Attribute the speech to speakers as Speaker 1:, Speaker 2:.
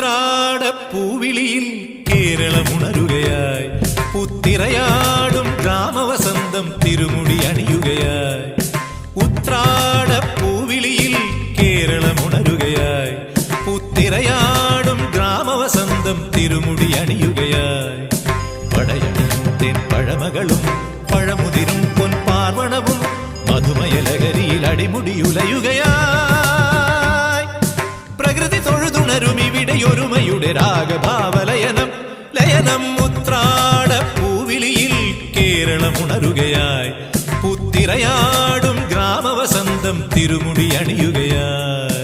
Speaker 1: ഉത്രാടപ്പൂവിളിയിൽ കേരളമുണരുകയായി പുത്തിരയാടും ഗ്രാമവസന്തം തിരുമുടി അണിയുകയായി ഉത്രാടപ്പൂവിളിയിൽ കേരളമുണരുകയായി പുത്തിരയാടും ഗ്രാമവസന്തം തിരുമുടി അണിയുകയായി പടയണിയും then പഴമകളും പഴമുതിരും പൊൻപാർവണവും മധുമയലകരിയിൽ അടിമുടിയുലയുകയായി പ്രകൃതി തൊഴുതുണരും ഇവിടെയൊരുമയുടെ രാഗഭാവലയനം ലയനം ഉത്രാടപ്പൂവിളിയിൽ കേരളമുണരുകയായി പുത്തിരയാടും ഗ്രാമവസന്തം തിരുമുടി അണിയുകയായി